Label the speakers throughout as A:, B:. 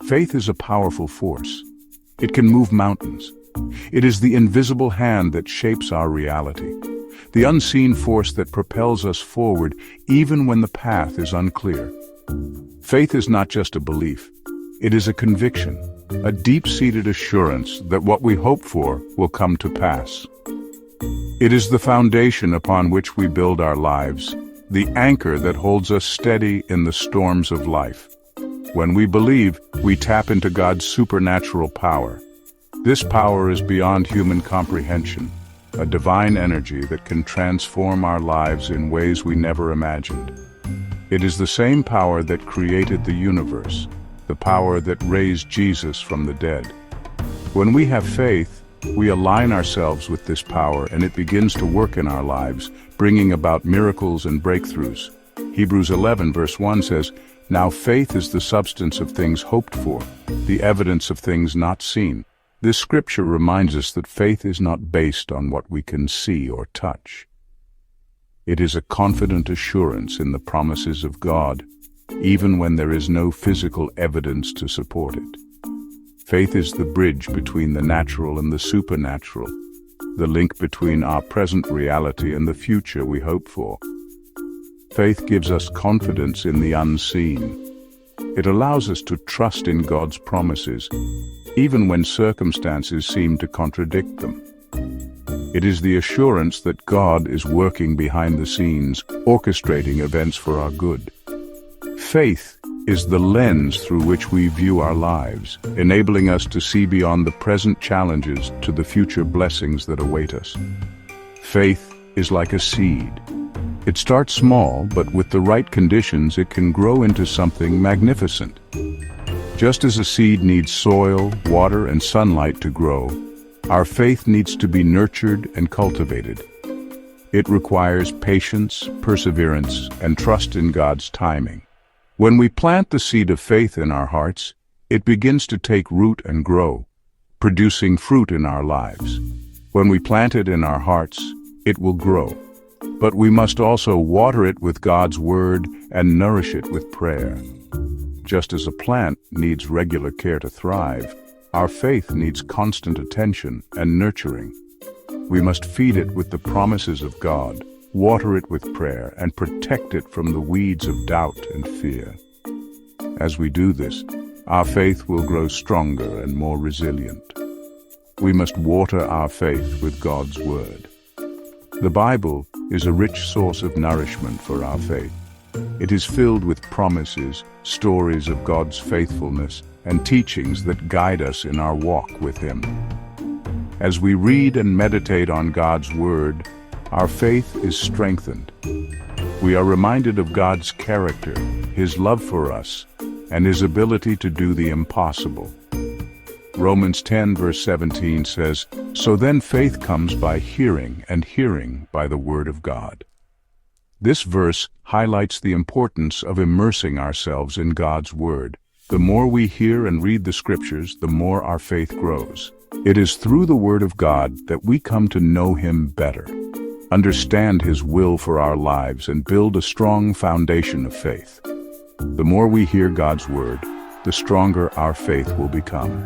A: Faith is a powerful force. It can move mountains. It is the invisible hand that shapes our reality, the unseen force that propels us forward even when the path is unclear. Faith is not just a belief. It is a conviction, a deep-seated assurance that what we hope for will come to pass. It is the foundation upon which we build our lives, the anchor that holds us steady in the storms of life. When we believe, we tap into God's supernatural power. This power is beyond human comprehension, a divine energy that can transform our lives in ways we never imagined. It is the same power that created the universe, the power that raised Jesus from the dead. When we have faith, we align ourselves with this power and it begins to work in our lives, bringing about miracles and breakthroughs. Hebrews 11 verse 1 says, "Now faith is the substance of things hoped for, the evidence of things not seen." This scripture reminds us that faith is not based on what we can see or touch. It is a confident assurance in the promises of God, even when there is no physical evidence to support it. Faith is the bridge between the natural and the supernatural, the link between our present reality and the future we hope for. Faith gives us confidence in the unseen. It allows us to trust in God's promises, even when circumstances seem to contradict them. It is the assurance that God is working behind the scenes, orchestrating events for our good. Faith is the lens through which we view our lives, enabling us to see beyond the present challenges to the future blessings that await us. Faith is like a seed. It starts small, but with the right conditions, it can grow into something magnificent. Just as a seed needs soil, water, and sunlight to grow, our faith needs to be nurtured and cultivated. It requires patience, perseverance, and trust in God's timing. When we plant the seed of faith in our hearts, it begins to take root and grow, producing fruit in our lives. When we plant it in our hearts, it will grow. But we must also water it with God's word and nourish it with prayer. Just as a plant needs regular care to thrive, our faith needs constant attention and nurturing. We must feed it with the promises of God, water it with prayer, and protect it from the weeds of doubt and fear. As we do this, our faith will grow stronger and more resilient. We must water our faith with God's word. The Bible is a rich source of nourishment for our faith. It is filled with promises, stories of God's faithfulness, and teachings that guide us in our walk with Him. As we read and meditate on God's Word, our faith is strengthened. We are reminded of God's character, His love for us, and His ability to do the impossible. Romans 10 verse 17 says, "So then faith comes by hearing, and hearing by the Word of God." This verse highlights the importance of immersing ourselves in God's Word. The more we hear and read the Scriptures, the more our faith grows. It is through the Word of God that we come to know Him better, understand His will for our lives, and build a strong foundation of faith. The more we hear God's Word, the stronger our faith will become.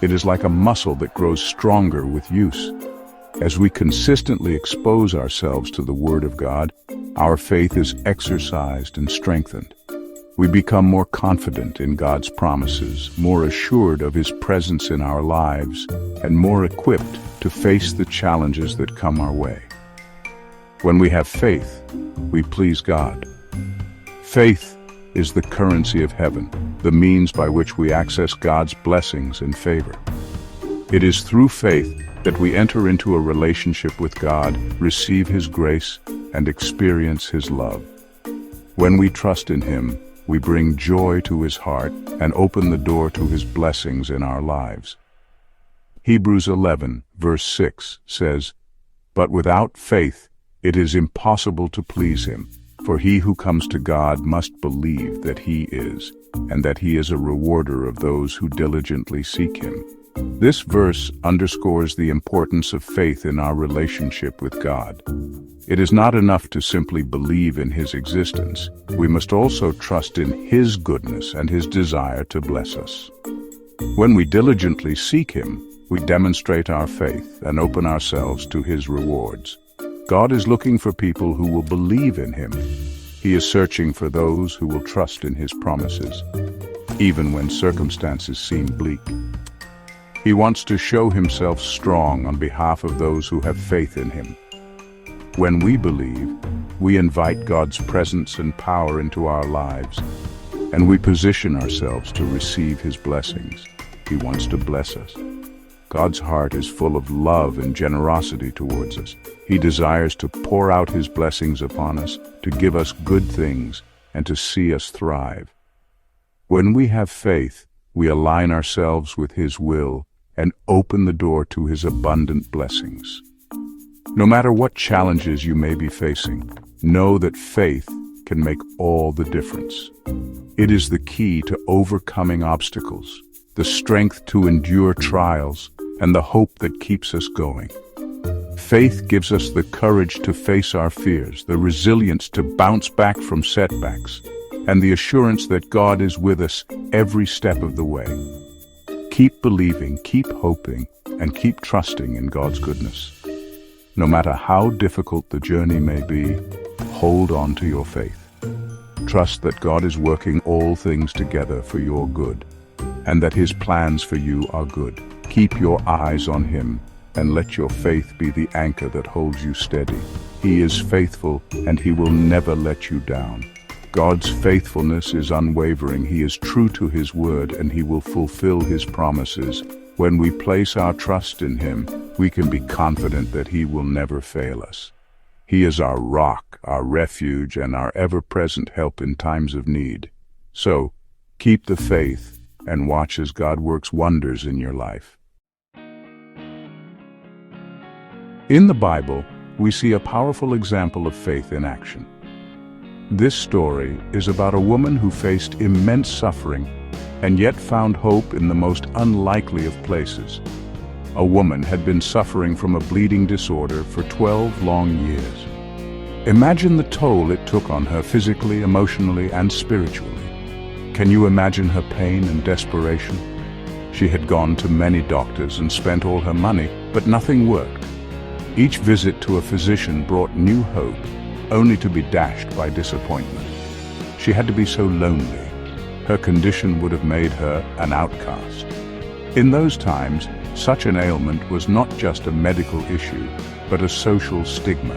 A: It is like a muscle that grows stronger with use. As we consistently expose ourselves to the Word of God, our faith is exercised and strengthened. We become more confident in God's promises, more assured of His presence in our lives, and more equipped to face the challenges that come our way. When we have faith, we please God. Faith is the currency of heaven, the means by which we access God's blessings and favor. It is through faith that we enter into a relationship with God, receive His grace, and experience His love. When we trust in Him, we bring joy to His heart and open the door to His blessings in our lives. Hebrews 11, verse 6 says, "But without faith it is impossible to please Him, for he who comes to God must believe that He is, and that He is a rewarder of those who diligently seek Him." This verse underscores the importance of faith in our relationship with God. It is not enough to simply believe in His existence. We must also trust in His goodness and His desire to bless us. When we diligently seek Him, we demonstrate our faith and open ourselves to His rewards. God is looking for people who will believe in Him. He is searching for those who will trust in His promises, even when circumstances seem bleak. He wants to show Himself strong on behalf of those who have faith in Him. When we believe, we invite God's presence and power into our lives, and we position ourselves to receive His blessings. He wants to bless us. God's heart is full of love and generosity towards us. He desires to pour out His blessings upon us, to give us good things, and to see us thrive. When we have faith, we align ourselves with His will and open the door to His abundant blessings. No matter what challenges you may be facing, know that faith can make all the difference. It is the key to overcoming obstacles, the strength to endure trials, and the hope that keeps us going. Faith gives us the courage to face our fears, the resilience to bounce back from setbacks, and the assurance that God is with us every step of the way. Keep believing, keep hoping, and keep trusting in God's goodness. No matter how difficult the journey may be, hold on to your faith. Trust that God is working all things together for your good, and that His plans for you are good. Keep your eyes on Him, and let your faith be the anchor that holds you steady. He is faithful, and He will never let you down. God's faithfulness is unwavering. He is true to His word, and He will fulfill His promises. When we place our trust in Him, we can be confident that He will never fail us. He is our rock, our refuge, and our ever-present help in times of need. So, keep the faith and watch as God works wonders in your life. In the Bible, we see a powerful example of faith in action. This story is about a woman who faced immense suffering and yet found hope in the most unlikely of places. A woman had been suffering from a bleeding disorder for 12 long years. Imagine the toll it took on her physically, emotionally, and spiritually. Can you imagine her pain and desperation? She had gone to many doctors and spent all her money, but nothing worked. Each visit to a physician brought new hope, only to be dashed by disappointment. She had to be so lonely. Her condition would have made her an outcast. In those times, such an ailment was not just a medical issue, but a social stigma.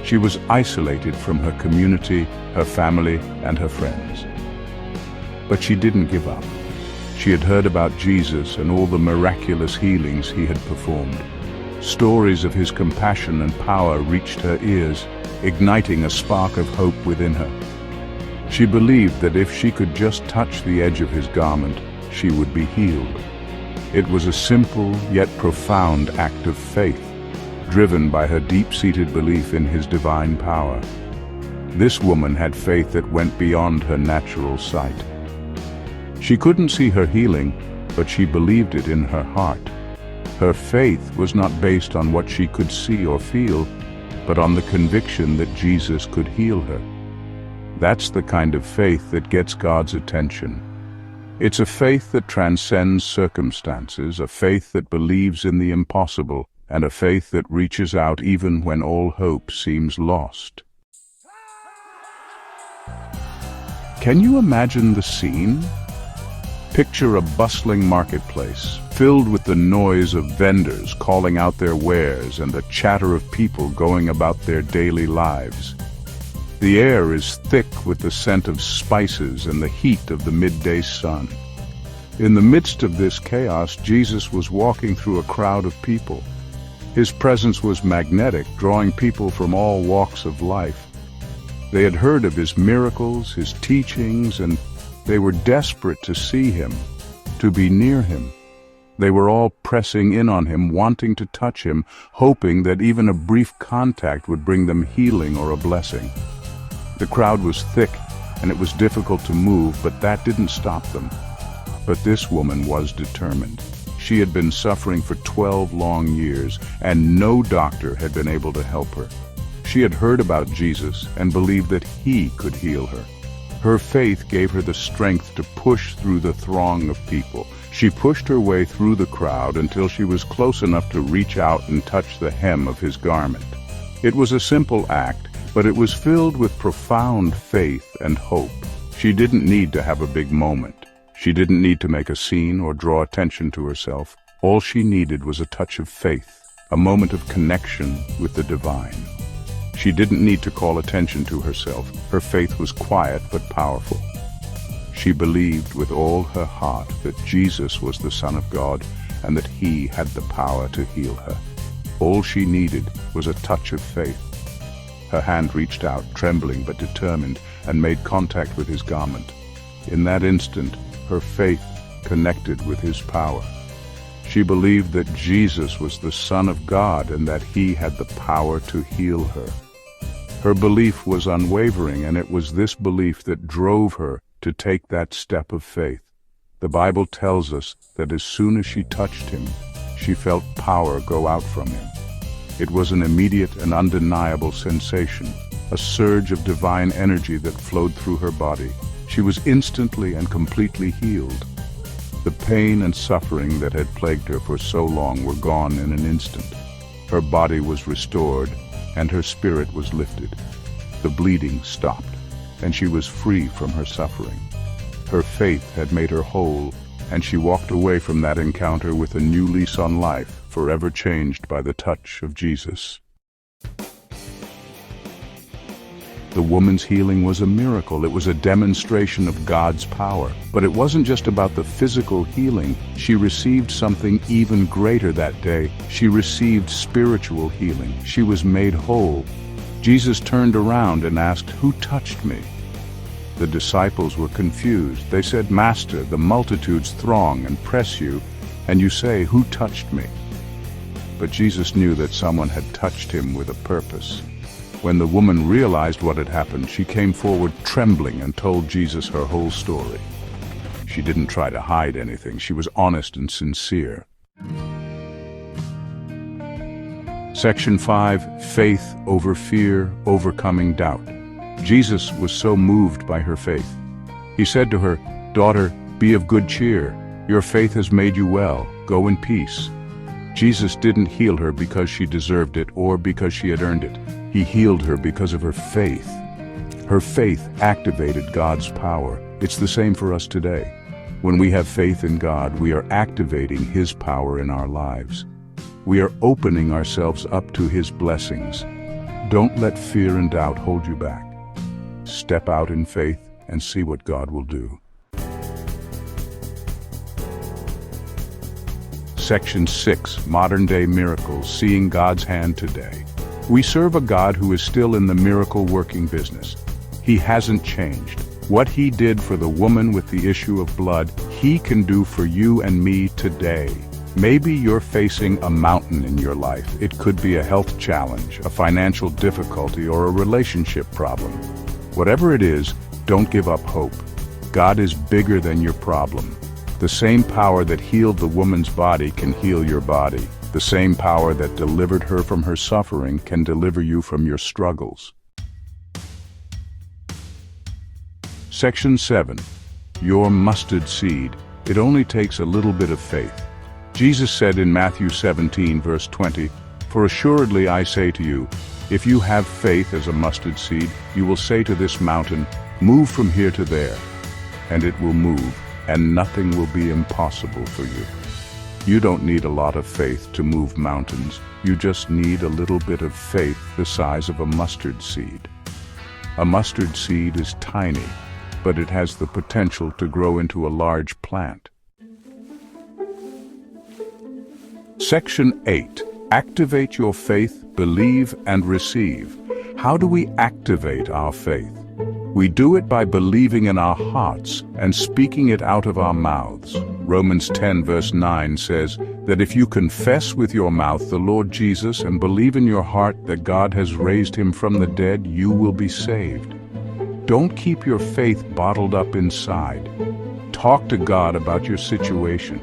A: She was isolated from her community, her family, and her friends. But she didn't give up. She had heard about Jesus and all the miraculous healings He had performed. Stories of His compassion and power reached her ears, igniting a spark of hope within her. She believed that if she could just touch the edge of His garment, she would be healed. It was a simple yet profound act of faith, driven by her deep-seated belief in His divine power. This woman had faith that went beyond her natural sight. She couldn't see her healing, but she believed it in her heart. Her faith was not based on what she could see or feel, but on the conviction that Jesus could heal her. That's the kind of faith that gets God's attention. It's a faith that transcends circumstances, a faith that believes in the impossible, and a faith that reaches out even when all hope seems lost. Can you imagine the scene? Picture a bustling marketplace, filled with the noise of vendors calling out their wares and the chatter of people going about their daily lives. The air is thick with the scent of spices and the heat of the midday sun. In the midst of this chaos, Jesus was walking through a crowd of people. His presence was magnetic, drawing people from all walks of life. They had heard of His miracles, His teachings, and they were desperate to see Him, to be near Him. They were all pressing in on Him, wanting to touch Him, hoping that even a brief contact would bring them healing or a blessing. The crowd was thick, and it was difficult to move, but that didn't stop them. But this woman was determined. She had been suffering for 12 long years, and no doctor had been able to help her. She had heard about Jesus and believed that he could heal her. Her faith gave her the strength to push through the throng of people. She pushed her way through the crowd until she was close enough to reach out and touch the hem of his garment. It was a simple act, but it was filled with profound faith and hope. She didn't need to have a big moment. She didn't need to make a scene or draw attention to herself. All she needed was a touch of faith, a moment of connection with the divine. She didn't need to call attention to herself. Her faith was quiet but powerful. She believed with all her heart that Jesus was the Son of God and that he had the power to heal her. All she needed was a touch of faith. Her hand reached out, trembling but determined, and made contact with his garment. In that instant, her faith connected with his power. She believed that Jesus was the Son of God and that he had the power to heal her. Her belief was unwavering, and it was this belief that drove her to take that step of faith. The Bible tells us that as soon as she touched him, she felt power go out from him. It was an immediate and undeniable sensation, a surge of divine energy that flowed through her body. She was instantly and completely healed. The pain and suffering that had plagued her for so long were gone in an instant. Her body was restored, and her spirit was lifted. The bleeding stopped, and she was free from her suffering. Her faith had made her whole, and she walked away from that encounter with a new lease on life, forever changed by the touch of Jesus. The woman's healing was a miracle. It was a demonstration of God's power. But it wasn't just about the physical healing. She received something even greater that day. She received spiritual healing. She was made whole. Jesus turned around and asked, "Who touched me?" The disciples were confused. They said, "Master, the multitudes throng and press you, and you say, 'Who touched me?'" But Jesus knew that someone had touched him with a purpose. When the woman realized what had happened, she came forward trembling and told Jesus her whole story. She didn't try to hide anything. She was honest and sincere. Section 5, Faith over Fear, Overcoming Doubt. Jesus was so moved by her faith. He said to her, "Daughter, be of good cheer. Your faith has made you well. Go in peace." Jesus didn't heal her because she deserved it or because she had earned it. He healed her because of her faith. Her faith activated God's power. It's the same for us today. When we have faith in God, we are activating his power in our lives. We are opening ourselves up to his blessings. Don't let fear and doubt hold you back. Step out in faith and see what God will do. Section 6, Modern-Day Miracles, Seeing God's Hand Today. We serve a God who is still in the miracle-working business. He hasn't changed. What he did for the woman with the issue of blood, he can do for you and me today. Maybe you're facing a mountain in your life. It could be a health challenge, a financial difficulty, or a relationship problem. Whatever it is, don't give up hope. God is bigger than your problem. The same power that healed the woman's body can heal your body. The same power that delivered her from her suffering can deliver you from your struggles. Section 7. Your mustard seed. It only takes a little bit of faith. Jesus said in Matthew 17, verse 20, "For assuredly I say to you, if you have faith as a mustard seed, you will say to this mountain, 'Move from here to there,' and it will move, and nothing will be impossible for you." You don't need a lot of faith to move mountains. You just need a little bit of faith the size of a mustard seed. A mustard seed is tiny, but it has the potential to grow into a large plant. Section 8. Activate your faith, believe and receive. How do we activate our faith? We do it by believing in our hearts and speaking it out of our mouths. Romans 10 verse 9 says that if you confess with your mouth the Lord Jesus and believe in your heart that God has raised him from the dead, you will be saved. Don't keep your faith bottled up inside. Talk to God about your situation.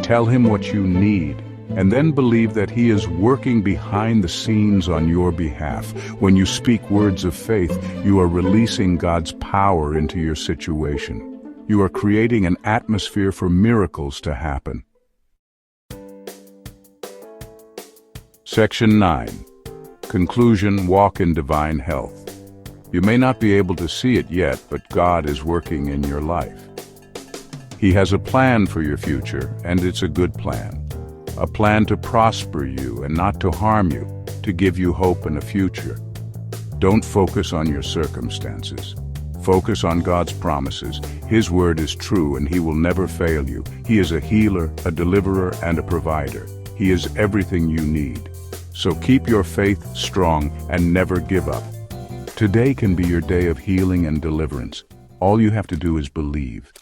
A: Tell him what you need, and then believe that he is working behind the scenes on your behalf. When you speak words of faith, you are releasing God's power into your situation. You are creating an atmosphere for miracles to happen. Section 9. Conclusion: walk in divine health. You may not be able to see it yet, but God is working in your life. He has a plan for your future, and it's a good plan. A plan to prosper you and not to harm you, to give you hope and a future. Don't focus on your circumstances. Focus on God's promises. His word is true and He will never fail you. He is a healer, a deliverer, and a provider. He is everything you need. So keep your faith strong and never give up. Today can be your day of healing and deliverance. All you have to do is believe.